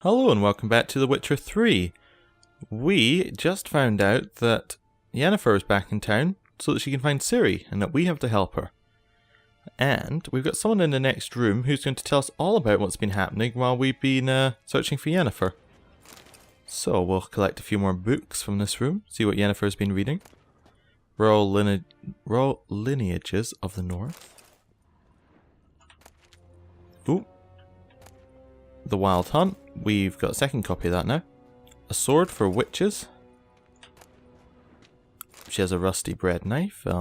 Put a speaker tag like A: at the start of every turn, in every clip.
A: Hello and welcome back to The Witcher 3. We just found out that Yennefer is back in town so that she can find Ciri and that we have to help her. And we've got someone in the next room who's going to tell us all about what's been happening while we've been searching for Yennefer. So we'll collect a few more books from this room, see what Yennefer has been reading. Royal Lineages of the North. Ooh. The Wild Hunt. We've got a second copy of that now. A sword for witches. She has a rusty bread knife. We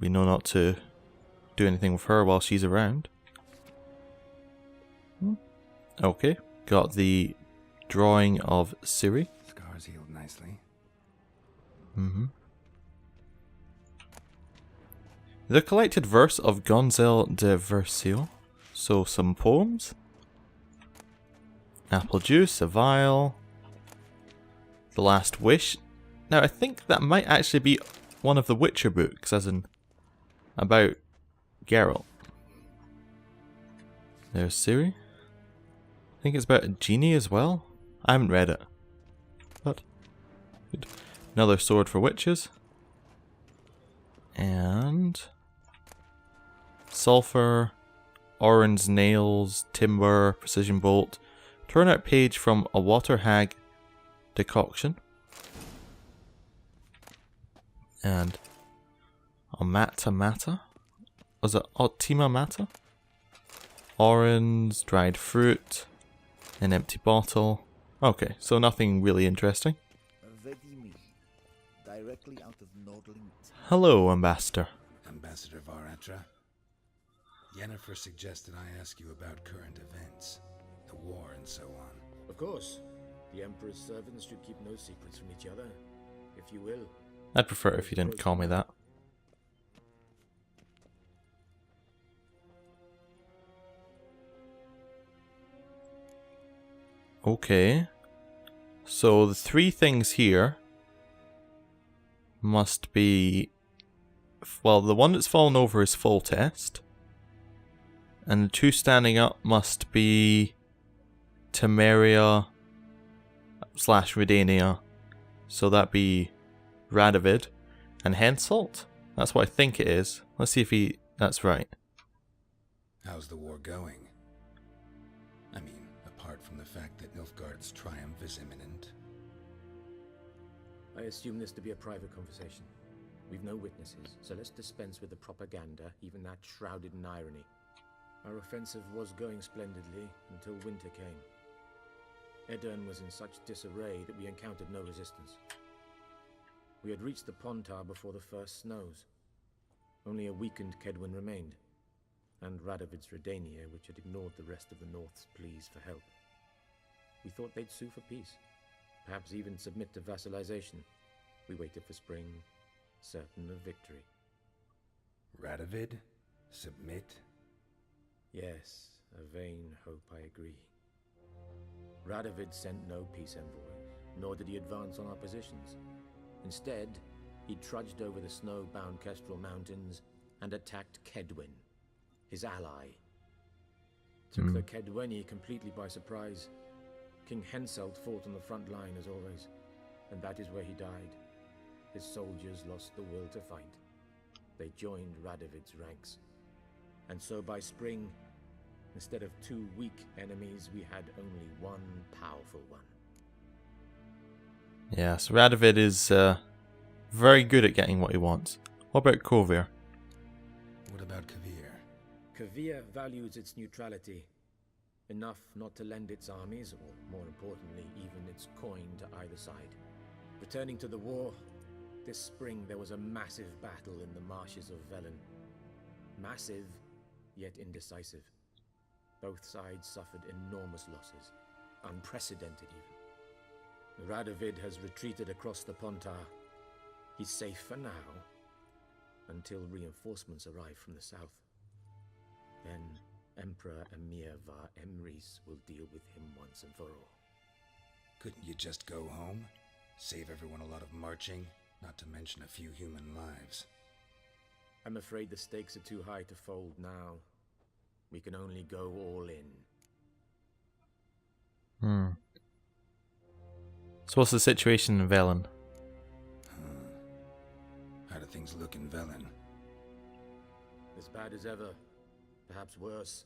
A: know not to do anything with her while she's around. Okay. Got the drawing of Ciri.
B: Scars healed nicely.
A: The collected verse of Gonzel de Versio. So some poems. Apple juice, a vial. The Last Wish. Now I think that might actually be one of the Witcher books, as in about Geralt. There's Ciri. I think it's about a genie as well. I haven't read it. But good. Another sword for witches. And sulfur, orange nails, timber, precision bolt. Turnout page from a water hag decoction. And mata. Was it Otima Mata? Orange, dried fruit, an empty bottle. Okay, so nothing really interesting.
C: Directly out of Nordling.
A: Hello, Ambassador.
B: Ambassador Varatra. Yennefer suggested I ask you about current events, the war and so on.
D: Of course. The Emperor's servants should keep no secrets from each other, if you will.
A: I'd prefer it if you didn't call me that. Okay. So the three things here must be... Well, the one that's fallen over is full test. And the two standing up must be Temeria / Redania. So that'd be Radovid and Henselt. That's what I think it is. Let's see if that's right.
B: How's the war going? I mean, apart from the fact that Nilfgaard's triumph is imminent.
D: I assume this to be a private conversation. We've no witnesses, so let's dispense with the propaganda, even that shrouded in irony. Our offensive was going splendidly until winter came. Edirn was in such disarray that we encountered no resistance. We had reached the Pontar before the first snows. Only a weakened Kedwin remained, and Radovid's Redania, which had ignored the rest of the North's pleas for help. We thought they'd sue for peace, perhaps even submit to vassalization. We waited for spring, certain of victory.
B: Radovid? Submit?
D: Yes, a vain hope, I agree. Radovid sent no peace envoy, nor did he advance on our positions. Instead, he trudged over the snow-bound Kestrel Mountains and attacked Kedwin, his ally. Took the Kedweni completely by surprise. King Henselt fought on the front line as always, and that is where he died. His soldiers lost the will to fight. They joined Radovid's ranks. And so by spring, instead of two weak enemies, we had only one powerful one.
A: Yes, Radovid is very good at getting what he wants. What about Kovir?
B: What about Kavir?
D: Kavir values its neutrality, enough not to lend its armies, or more importantly, even its coin to either side. Returning to the war, this spring there was a massive battle in the marshes of Velen. Massive, yet indecisive. Both sides suffered enormous losses, unprecedented even. Radovid has retreated across the Pontar. He's safe for now, until reinforcements arrive from the south. Then Emperor Emir var Emrys will deal with him once and for all.
B: Couldn't you just go home? Save everyone a lot of marching, not to mention a few human lives.
D: I'm afraid the stakes are too high to fold now. We can only go all in.
A: So what's the situation in Velen?
B: How do things look in Velen?
D: As bad as ever, perhaps worse.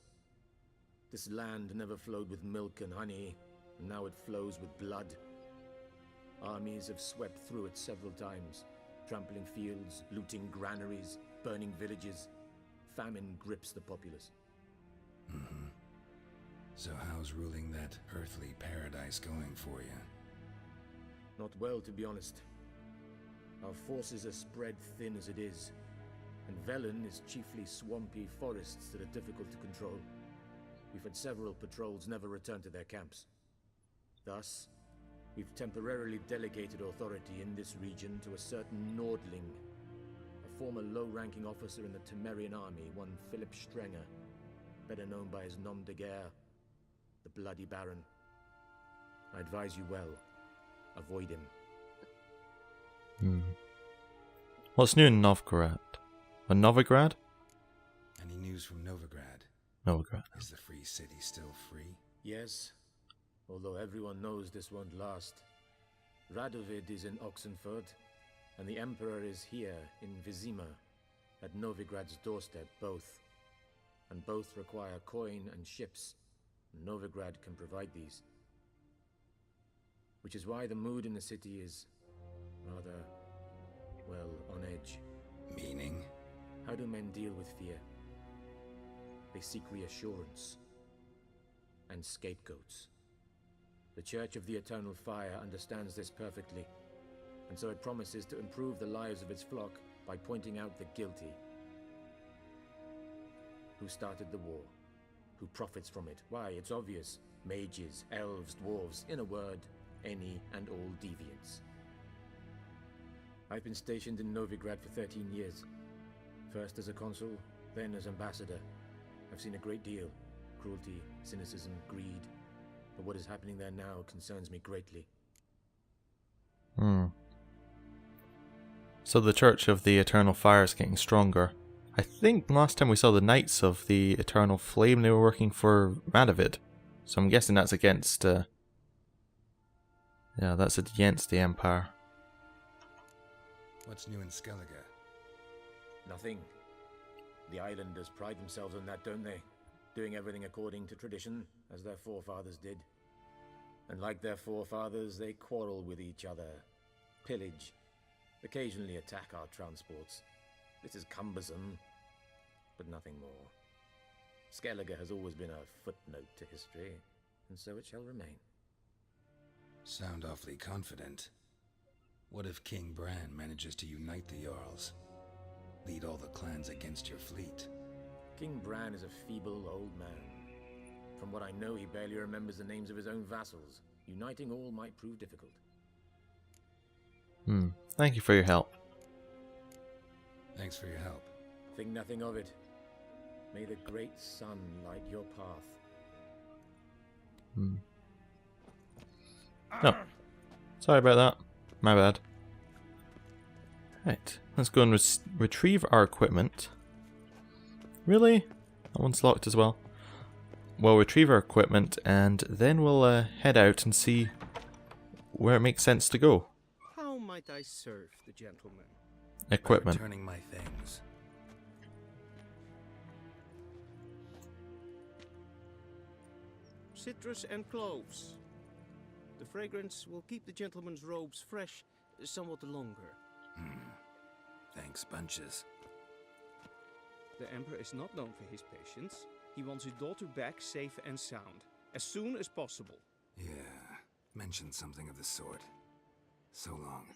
D: This land never flowed with milk and honey, and now it flows with blood. Armies have swept through it several times, trampling fields, looting granaries, burning villages. Famine grips the populace.
B: So how's ruling that earthly paradise going for you?
D: Not well, to be honest. Our forces are spread thin as it is, and Velen is chiefly swampy forests that are difficult to control. We've had several patrols never return to their camps. Thus, we've temporarily delegated authority in this region to a certain Nordling, a former low-ranking officer in the Temerian army, one Philip Strenger, better known by his nom de guerre, the Bloody Baron. I advise you well. Avoid him.
A: What's new in Novgorod? Novigrad?
B: Any news from Novigrad?
A: Novigrad.
B: Is the free city still free?
D: Yes, although everyone knows this won't last. Radovid is in Oxenfurt, and the Emperor is here in Vizima, at Novigrad's doorstep, both. And both require coin and ships. Novigrad can provide these. Which is why the mood in the city is rather, well, on edge.
B: Meaning?
D: How do men deal with fear? They seek reassurance and scapegoats. The Church of the Eternal Fire understands this perfectly, and so it promises to improve the lives of its flock by pointing out the guilty. Who started the war? Who profits from it? Why, it's obvious. Mages, elves, dwarves, in a word, any and all deviants. I've been stationed in Novigrad for 13 years. First as a consul, then as ambassador. I've seen a great deal. Cruelty, cynicism, greed. But what is happening there now concerns me greatly.
A: So the Church of the Eternal Fire is getting stronger. I think last time we saw the Knights of the Eternal Flame, they were working for Radovid. So I'm guessing that's against... yeah, that's against the Empire.
B: What's new in Skellige?
D: Nothing. The islanders pride themselves on that, don't they? Doing everything according to tradition, as their forefathers did. And like their forefathers, they quarrel with each other, pillage, occasionally attack our transports. This is cumbersome, but nothing more. Skellige has always been a footnote to history, and so it shall remain.
B: Sound awfully confident. What if King Bran manages to unite the Jarls? Lead all the clans against your fleet?
D: King Bran is a feeble old man. From what I know, he barely remembers the names of his own vassals. Uniting all might prove difficult.
A: Thank you for your help.
B: Thanks for your help.
D: Think nothing of it. May the great sun light your path.
A: Oh, sorry about that. My bad. Right, let's go and retrieve our equipment. Really? That one's locked as well. We'll retrieve our equipment and then we'll head out and see where it makes sense to go.
E: How might I serve the gentleman?
A: Equipment.
B: Returning my things.
E: Citrus and cloves. The fragrance will keep the gentleman's robes fresh somewhat longer.
B: Thanks, bunches.
E: The Emperor is not known for his patience. He wants his daughter back safe and sound, as soon as possible.
B: Yeah, mentioned something of the sort. So long.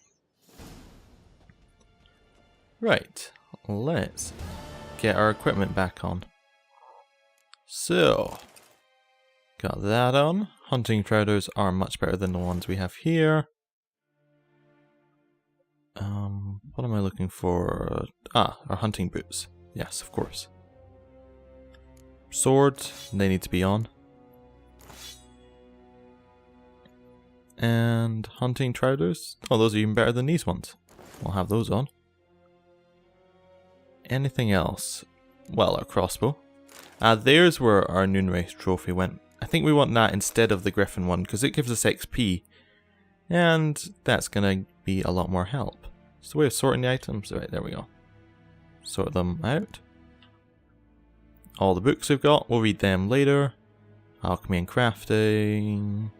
A: Right, let's get our equipment back on. So, got that on. Hunting trousers are much better than the ones we have here. What am I looking for? Our hunting boots. Yes, of course. Swords, they need to be on. And hunting trousers. Oh, those are even better than these ones. We'll have those on. Anything else? Well, our crossbow. There's where our Noonwraith trophy went. I think we want that instead of the Griffin one, because it gives us XP. And that's going to be a lot more help. So way of sorting the items. Right, there we go. Sort them out. All the books we've got, we'll read them later. Alchemy and crafting.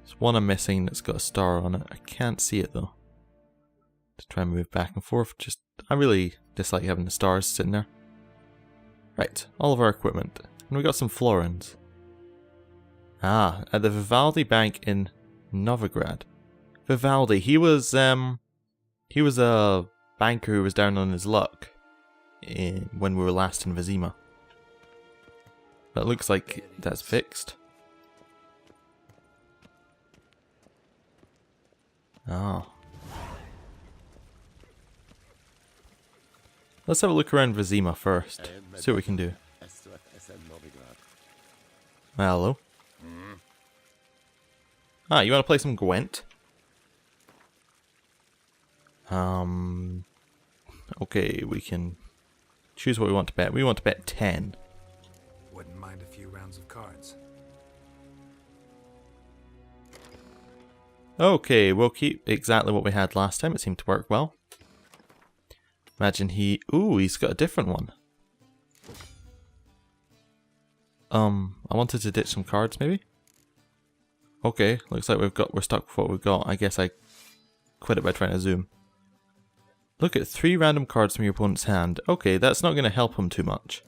A: There's one I'm missing that's got a star on it. I can't see it though. To try and move back and forth. I really dislike having the stars sitting there. Right, all of our equipment. And we got some florins. Ah, at the Vivaldi Bank in Novigrad. Vivaldi, he was a banker who was down on his luck when we were last in Vizima. But it looks like that's fixed. Oh. Let's have a look around Vizima first. See what we can do. Hello. Ah, you want to play some Gwent? Okay, we can choose what we want to bet. We want to bet 10.
B: Wouldn't mind a few rounds of cards.
A: Okay, we'll keep exactly what we had last time. It seemed to work well. Imagine ooh, he's got a different one. I wanted to ditch some cards, maybe? Okay, looks like we're stuck with what we've got. I guess I quit it by trying to zoom. Look at 3 random cards from your opponent's hand. Okay, that's not going to help him too much.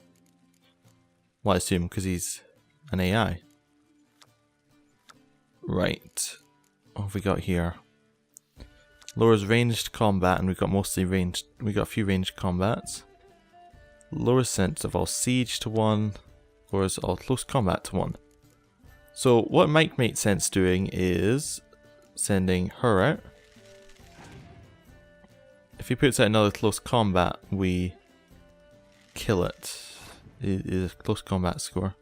A: Well, I assume, because he's an AI. Right. What have we got here? Lowers ranged combat, and we've got mostly ranged. We got a few ranged combats. Lowers sense of all siege to 1. Lowers all close combat to 1. So what might make sense doing is sending her out. If he puts out another close combat, we kill it. It is a close combat score.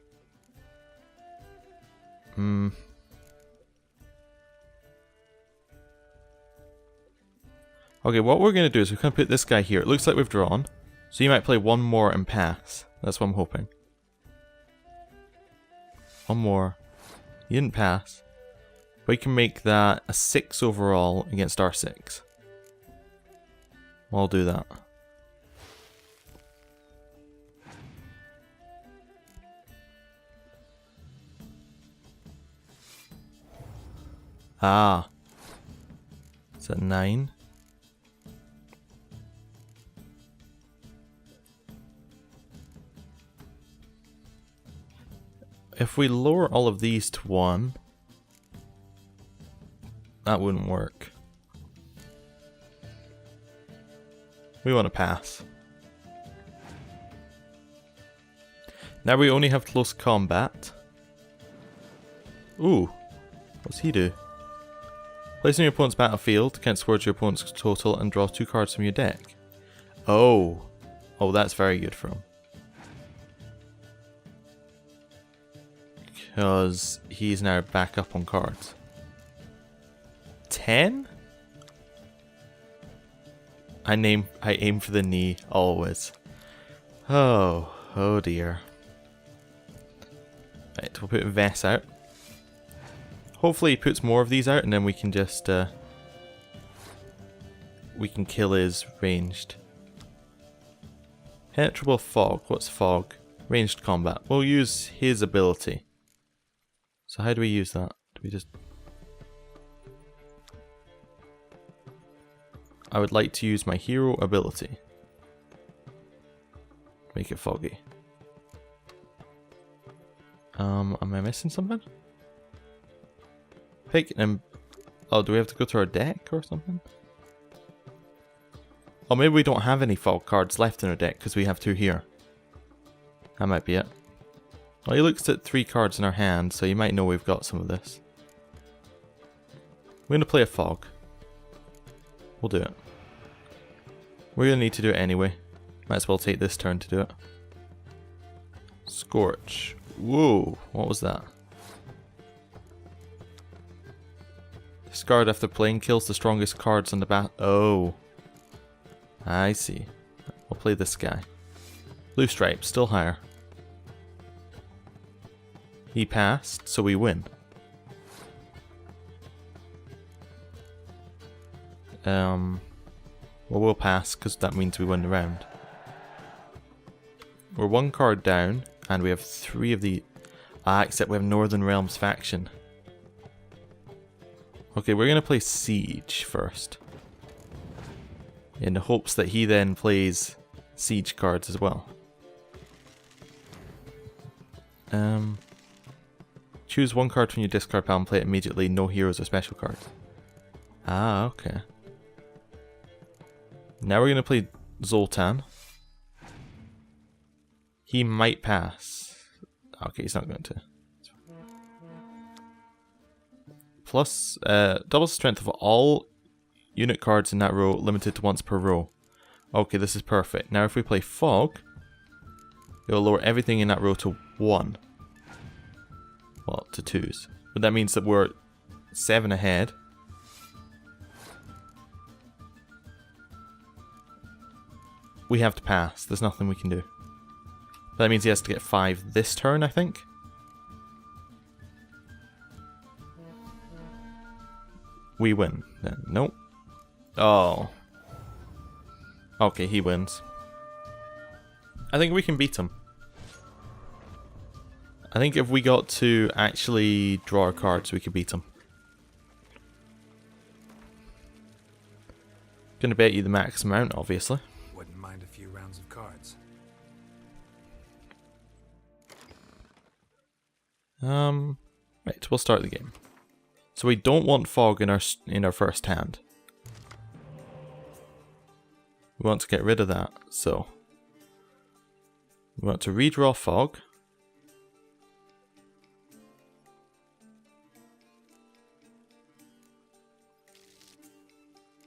A: Okay, what we're going to do is we're going to put this guy here. It looks like we've drawn. So you might play one more and pass. That's what I'm hoping. One more. You didn't pass. We can make that a 6 overall against our 6. I'll do that. Ah. Is that 9? If we lower all of these to 1, that wouldn't work. We want to pass. Now we only have close combat. Ooh. What's he do? Place on your opponent's battlefield, count towards your opponent's total, and draw 2 cards from your deck. Oh. Oh, that's very good for him. Because he's now back up on cards. 10? I aim for the knee, always. Oh dear. Right, we'll put Vess out. Hopefully he puts more of these out and then we can just, we can kill his ranged. Penetrable fog. What's fog? Ranged combat. We'll use his ability. So how do we use that? Do we just... I would like to use my hero ability. Make it foggy. Am I missing something? Pick and... Oh, do we have to go to our deck or something? Oh, maybe we don't have any fog cards left in our deck because we have 2 here. That might be it. Well, he looks at 3 cards in our hand, so you might know we've got some of this. We're going to play a fog. We'll do it. We're going to need to do it anyway. Might as well take this turn to do it. Scorch. Whoa, what was that? Discard after playing kills the strongest cards on the bat. Oh. I see. We'll play this guy. Blue stripe, still higher. He passed, so we win. Well, we'll pass because that means we win the round. We're one card down, and we have 3 of the... except we have Northern Realms faction. Okay, we're going to play Siege first. In the hopes that he then plays Siege cards as well. Choose 1 card from your discard pile and play it immediately. No heroes or special cards. Okay. Now we're going to play Zoltan. He might pass. Okay, he's not going to. Plus, doubles the strength of all unit cards in that row, limited to once per row. Okay, this is perfect. Now if we play Fog, it will lower everything in that row to 1. Well, to 2s. But that means that we're 7 ahead. We have to pass. There's nothing we can do. But that means he has to get 5 this turn, I think. We win. Then nope. Oh. Okay, he wins. I think we can beat him. I think if we got to actually draw our cards, we could beat him. Gonna bet you the max amount, obviously.
B: Wouldn't mind a few rounds of cards.
A: Right, we'll start the game. So we don't want Fog in our first hand. We want to get rid of that, so we want to redraw Fog.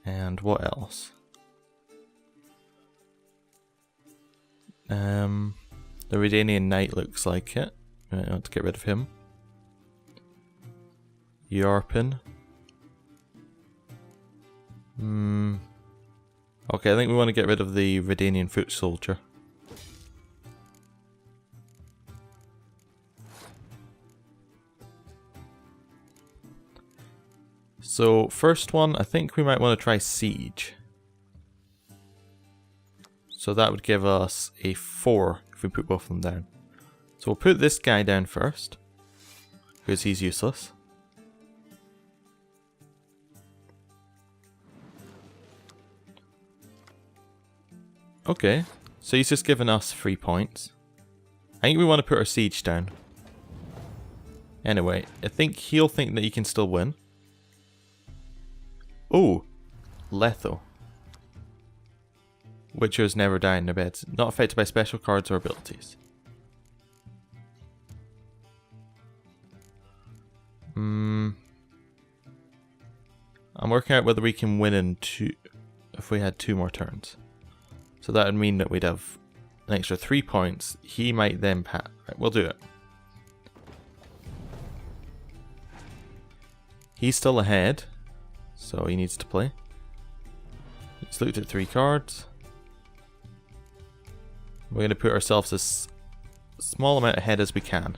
A: And what else? The Redanian Knight looks like it. I want to get rid of him. Yarpin. Okay, I think we want to get rid of the Redanian Foot Soldier. So, first one, I think we might want to try Siege. So that would give us a 4 if we put both of them down. So we'll put this guy down first, because he's useless. Okay, so he's just given us 3 points. I think we want to put our Siege down. Anyway, I think he'll think that he can still win. Oh, Letho. Witchers never die in their beds. Not affected by special cards or abilities. I'm working out whether we can win in 2 if we had 2 more turns. So that would mean that we'd have an extra 3 points. He might then pat. Right, we'll do it. He's still ahead, so he needs to play. Let's look at 3 cards. We're going to put ourselves as small amount ahead as we can.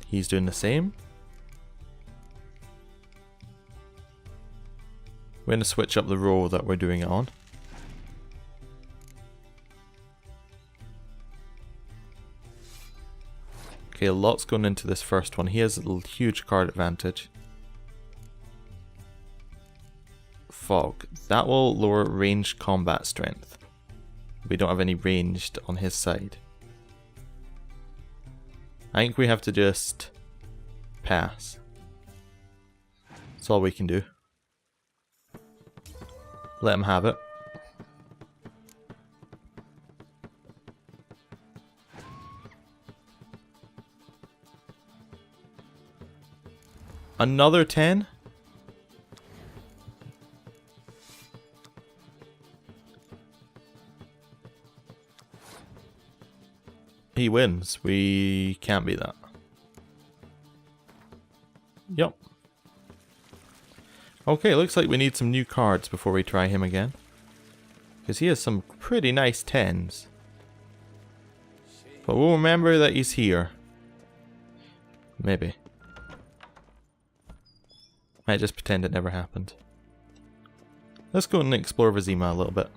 A: He's doing the same. We're going to switch up the row that we're doing it on. Okay, a lot's going into this first one. He has a huge card advantage. Fog. That will lower ranged combat strength. We don't have any ranged on his side. I think we have to just pass. That's all we can do. Let him have it. Another 10? He wins. We can't beat that. Yep. Okay, looks like we need some new cards before we try him again. Because he has some pretty nice 10s. But we'll remember that he's here. Maybe. Might just pretend it never happened. Let's go and explore Vizima a little bit.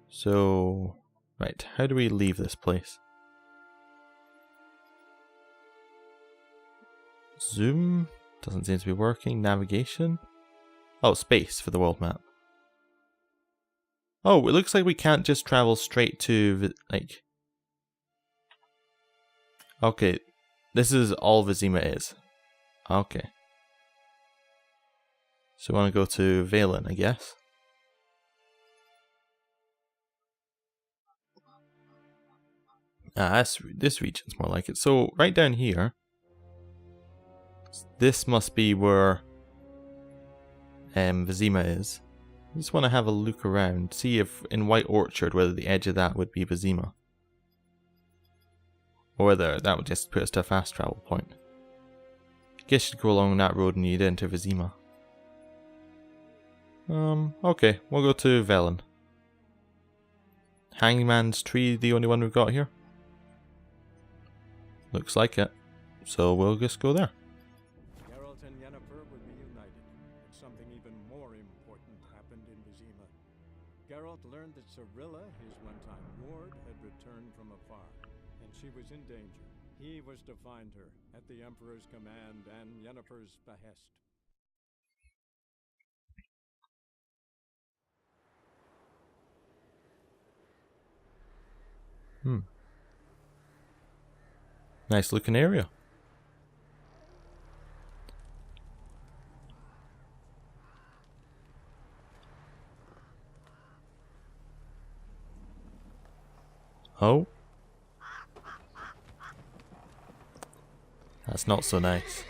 A: So, right, how do we leave this place? Zoom doesn't seem to be working. Navigation. Oh, space for the world map. Oh, it looks like we can't just travel straight to like. Okay, this is all Vizima is. Okay. So we want to go to Valen, I guess. Ah, this region's more like it. So right down here, this must be where Vizima is. I just want to have a look around, see if in White Orchard whether the edge of that would be Vizima. Or whether that would just put us to a fast travel point. Guess you'd go along that road and you'd enter Vizima. Okay, we'll go to Velen. Hangman's Tree the only one we've got here? Looks like it. So we'll just go there.
F: Geralt and Yennefer were reunited, and something even more important happened in Vizima. Geralt learned that Cirilla, his one-time ward, had returned from afar, and she was in danger. He was to find her, at the Emperor's command and Yennefer's behest.
A: Nice looking area. Oh. That's not so nice.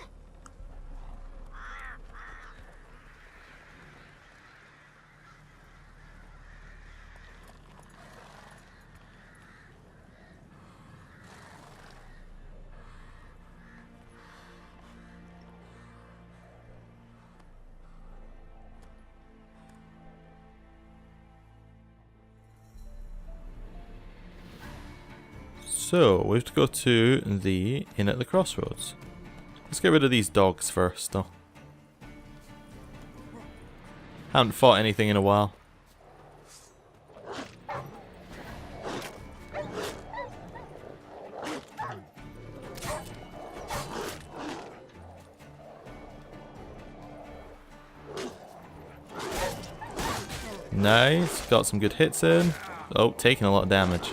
A: So, we have to go to the inn at the Crossroads. Let's get rid of these dogs first, though. Haven't fought anything in a while. Nice, got some good hits in. Oh, taking a lot of damage.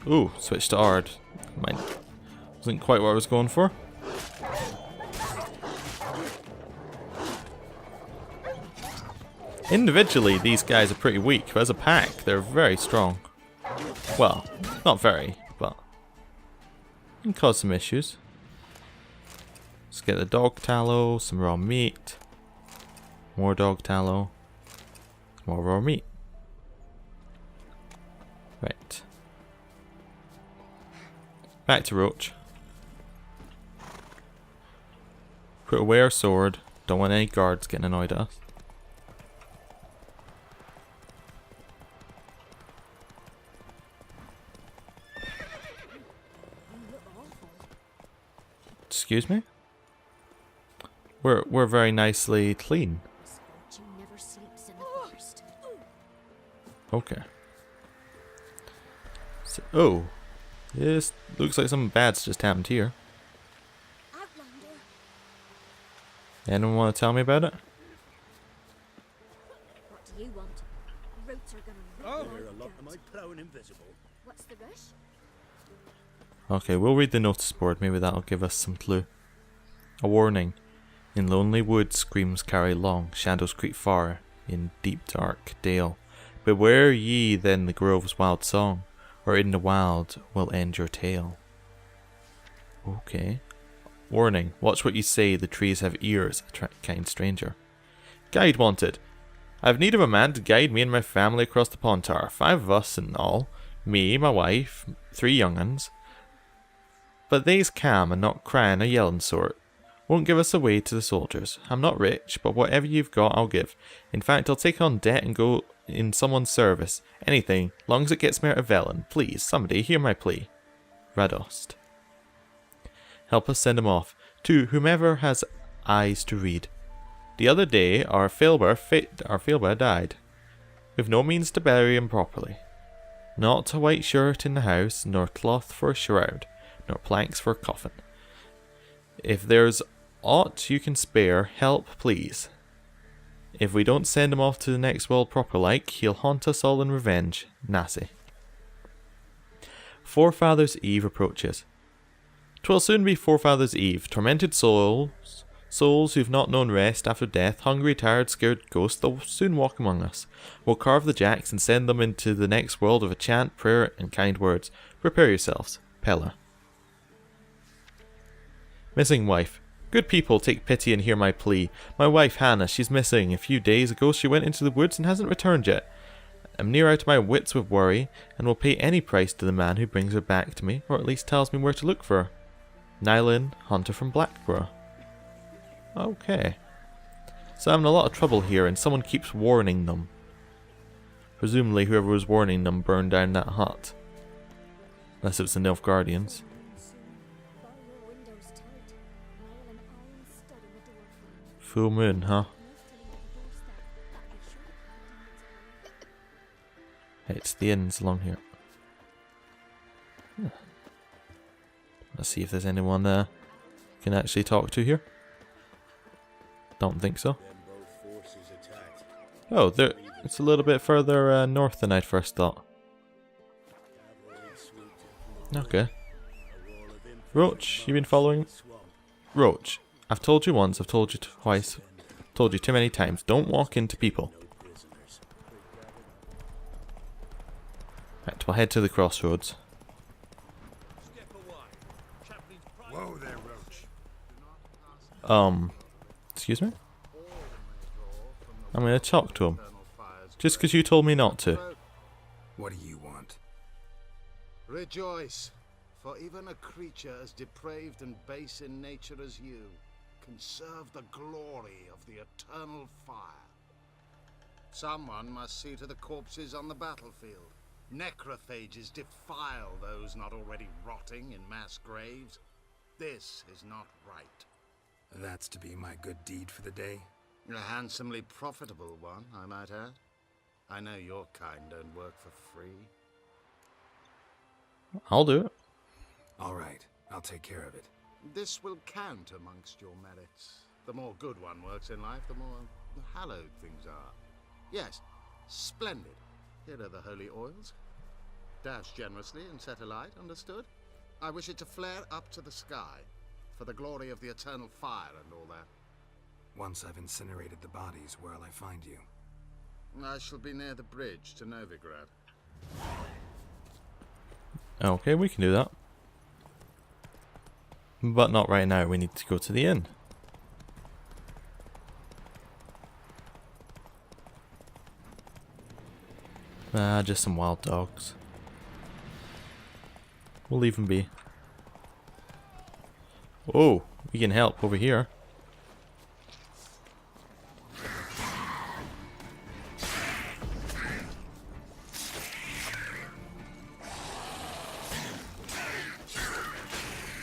A: Ooh, switched to Ard. Mine wasn't quite what I was going for. Individually, these guys are pretty weak, but as a pack, they're very strong. Well, not very, but can cause some issues. Let's get the dog tallow, some raw meat, more dog tallow, more raw meat. Right. Back to Roach. Put away our sword. Don't want any guards getting annoyed at us. Excuse me? We're very nicely clean. Okay. So, oh. This looks like something bad's just happened here.
G: Outlander.
A: Anyone want to tell me about it?
G: What do you want? Roots are gonna rip your heart out.
C: prone invisible.
G: What's the rush?
A: Okay, we'll read the notice board. Maybe that'll give us some clue. A warning. In lonely woods, screams carry long. Shadows creep far in deep dark dale. Beware ye then the grove's wild song, or in the wild will end your tale. Okay. Warning. Watch what you say. The trees have ears. A kind stranger. Guide wanted. I have need of a man to guide me and my family across the Pontar. 5 of us in all. Me, my wife, 3 young uns. But they's calm and not crying or yelling sort. Won't give us away to the soldiers. I'm not rich, but whatever you've got, I'll give. In fact, I'll take on debt and go in someone's service. Anything, long as it gets me out of Velen. Please, somebody, hear my plea. Radost. Help us send him off, to whomever has eyes to read. The other day, our Failbear died. We've no means to bury him properly. Not a white shirt in the house, nor cloth for a shroud, nor planks for a coffin. If there's aught you can spare, help, please. If we don't send him off to the next world proper like, he'll haunt us all in revenge. Nasi. Forefathers' Eve approaches. 'Twill soon be Forefathers' Eve. Tormented souls who've not known rest after death, hungry, tired, scared ghosts, they'll soon walk among us. We'll carve the jacks and send them into the next world with a chant, prayer, and kind words. Prepare yourselves. Pella. Missing wife. Good people, take pity and hear my plea. My wife, Hannah, she's missing. A few days ago she went into the woods and hasn't returned yet. I'm near out of my wits with worry, and will pay any price to the man who brings her back to me, or at least tells me where to look for her. Nylan, hunter from Blackborough. Okay. So I'm in a lot of trouble here, and someone keeps warning them. Presumably whoever was warning them burned down that hut. Unless it was the Nilfgaardians. Full moon, huh? Hey, it's the inns along here. Let's see if there's anyone you can actually talk to here. Don't think so. Oh, it's a little bit further north than I'd first thought. Okay. Roach, you been following? Roach, I've told you once, I've told you twice, told you too many times, don't walk into people. Right, we'll head to the Crossroads.
B: Whoa there, Roach.
A: Excuse me? I'm gonna talk to him. Just because you told me not to.
B: What do you want?
H: Rejoice, for even a creature as depraved and base in nature as you can serve the glory of the eternal fire. Someone must see to the corpses on the battlefield. Necrophages defile those not already rotting in mass graves. This is not right.
B: That's to be my good deed for the day?
H: A handsomely profitable one, I might add. I know your kind don't work for free.
A: I'll do it.
B: Alright, I'll take care of it.
H: This will count amongst your merits. The more good one works in life, the more hallowed things are. Yes, splendid. Here are the holy oils. Dash generously and set alight, understood? I wish it to flare up to the sky, for the glory of the eternal fire and all that.
B: Once I've incinerated the bodies, where'll I find you?
H: I shall be near the bridge to Novigrad.
A: Okay, we can do that. But not right now, we need to go to the inn. Just some wild dogs. We'll leave them be. Oh, we can help over here.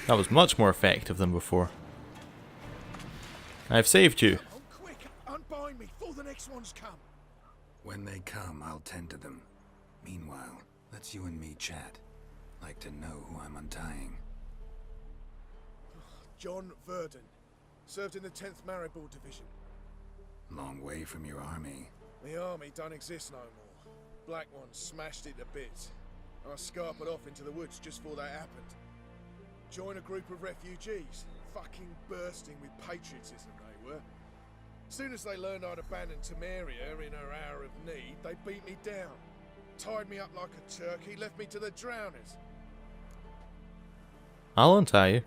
A: That was much more effective than before. I've saved you.
I: Oh, quick! Unbind me before the next ones come.
B: When they come, I'll tend to them. Meanwhile, let's you and me chat. Like to know who I'm untying.
I: John Verdon. Served in the 10th Maribor Division.
B: Long way from your army.
I: The army don't exist no more. Black Ones smashed it to bits. I scarpered off into the woods just before that happened. Joined a group of refugees. Fucking bursting with patriotism they were. Soon as they learned I'd abandoned Temeria in her hour of need, they beat me down. Tied me up like a turkey, left me to the drowners.
A: I'll untie you.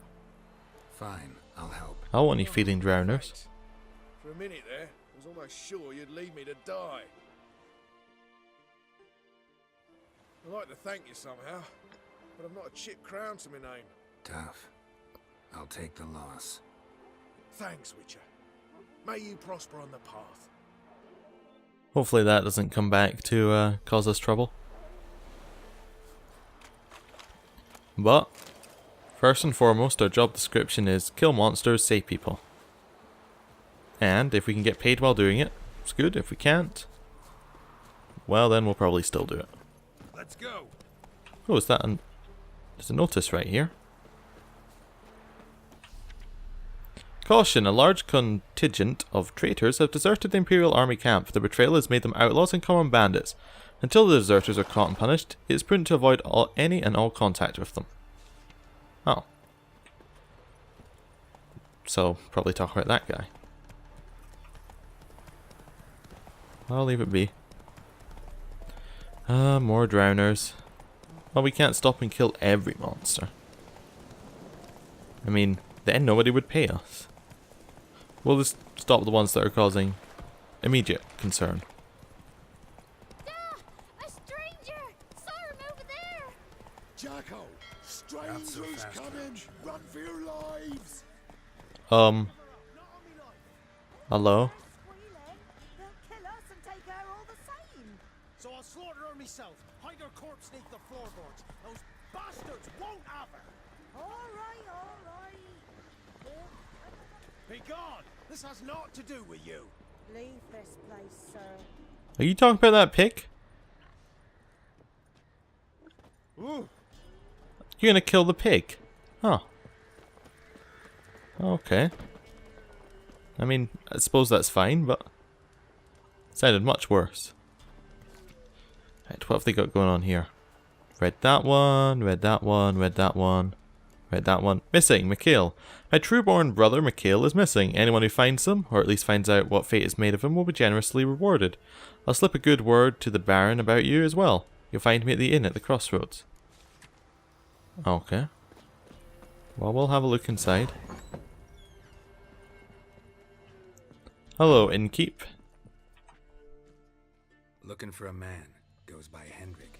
B: Fine, I'll help.
A: I want you feeding drowners.
I: Thanks. For a minute there, I was almost sure you'd leave me to die. I'd like to thank you somehow, but I've not a chip crown to my name.
B: Tough. I'll take the loss.
I: Thanks, Witcher. May you prosper on the path.
A: Hopefully that doesn't come back to cause us trouble. But, first and foremost, our job description is kill monsters, save people. And if we can get paid while doing it, it's good. If we can't, well then we'll probably still do it.
I: Let's go.
A: Oh, is that there's a notice right here. Caution, a large contingent of traitors have deserted the Imperial Army camp. The betrayal has made them outlaws and common bandits. Until the deserters are caught and punished, it is prudent to avoid any and all contact with them. Oh. So, probably talk about that guy. I'll leave it be. More drowners. Well, we can't stop and kill every monster. I mean, then nobody would pay us. We'll just stop the ones that are causing immediate concern.
G: Ah! A stranger! Saw him over there!
I: Jacko, strangers coming! Run for your lives!
A: Hello?
G: Squealing. They'll kill us and take her all the same.
J: So I'll slaughter her myself. Hide her corpse beneath the floorboards. Those bastards won't have her.
G: All right, all right.
J: Be gone. This has naught to do with you.
G: Leave this place, sir.
A: Are you talking about that pig?
J: Ooh.
A: You're gonna kill the pig? Huh. Okay. I mean, I suppose that's fine, but it sounded much worse. Right, what have they got going on here? Read that one, read that one, read that one, read that one. Missing, Mikhail. My true-born brother Mikhail is missing. Anyone who finds him, or at least finds out what fate is made of him, will be generously rewarded. I'll slip a good word to the Baron about you as well. You'll find me at the inn at the Crossroads. Okay. Well, we'll have a look inside. Hello, innkeep.
B: Looking for a man. Goes by Hendrik.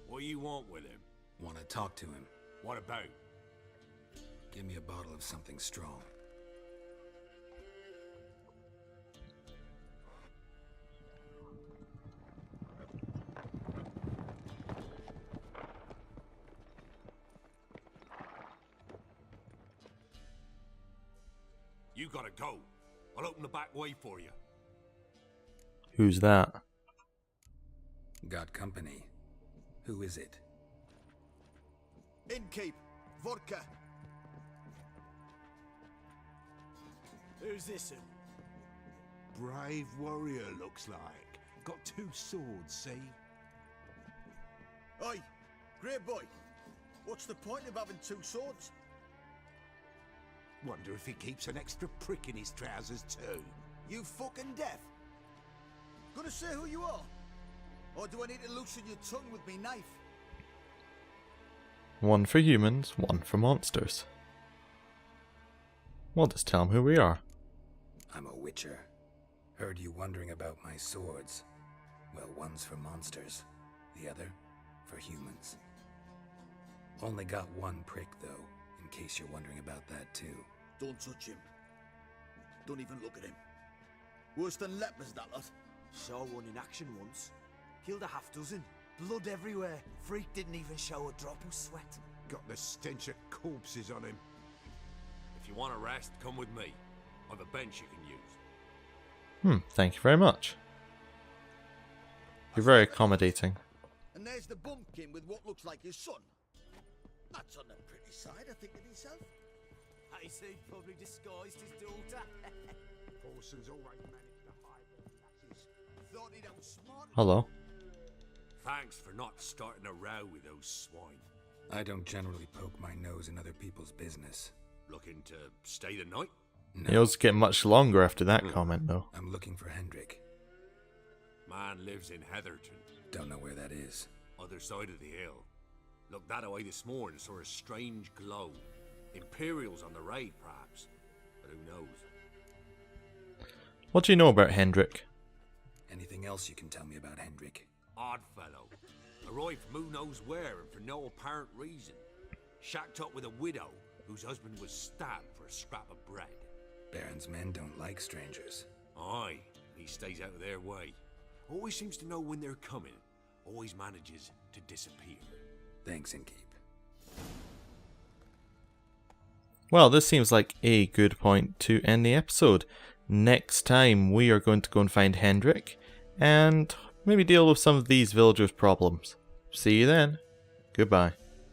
J: What do you want with him?
B: Want to talk to him.
J: What about?
B: Give me a bottle of something strong.
J: You gotta go. I'll open the back way for you.
A: Who's that?
B: Got company. Who is it?
I: Innkeep, vodka.
J: Who's this?
K: Brave warrior, looks like. Got 2 swords, see?
H: Oi, great boy. What's the point of having 2 swords?
K: Wonder if he keeps an extra prick in his trousers too.
H: You fucking deaf? Gonna say who you are? Or do I need to loosen your tongue with me knife?
A: One for humans, one for monsters. We'll just tell them who we are.
B: I'm a witcher. Heard you wondering about my swords. Well, one's for monsters, the other for humans. Only got 1 prick though, in case you're wondering about that too.
H: Don't touch him. Don't even look at him. Worse than lepers, that lot.
J: Saw one in action once. Killed a half dozen. Blood everywhere. Freak didn't even show a drop of sweat.
K: Got the stench of corpses on him.
J: If you want a rest, come with me. I've a bench you can use.
A: Thank you very much. You're very accommodating.
H: And there's the bumpkin with what looks like his son. That's on the pretty side, I think of himself.
J: I say probably disguised his daughter.
K: Orson's always managed to hide them lasses.
H: Thought he'd outsmart.
A: Hello.
J: Thanks for not starting a row with those swine.
B: I don't generally poke my nose in other people's business.
J: Looking to stay the night?
B: No,
A: It'll get much longer after that comment, though.
B: I'm looking for Hendrik.
J: Man lives in Heatherton,
B: Don't know where that is.
J: other side of the hill. Looked that away this morning, saw a strange glow. Imperials on the raid, perhaps. But who knows?
A: What do you know about Hendrik?
B: Anything else you can tell me about Hendrik?
J: Odd fellow. Arrived from who knows where and for no apparent reason. Shacked up with a widow whose husband was stabbed for a scrap of bread.
B: Baron's men don't like strangers.
J: Aye, he stays out of their way. Always seems to know when they're coming. Always manages to disappear.
B: Thanks, Inkeep.
A: Well, this seems like a good point to end the episode. Next time we are going to go and find Hendrik and maybe deal with some of these villagers' problems. See you then. Goodbye.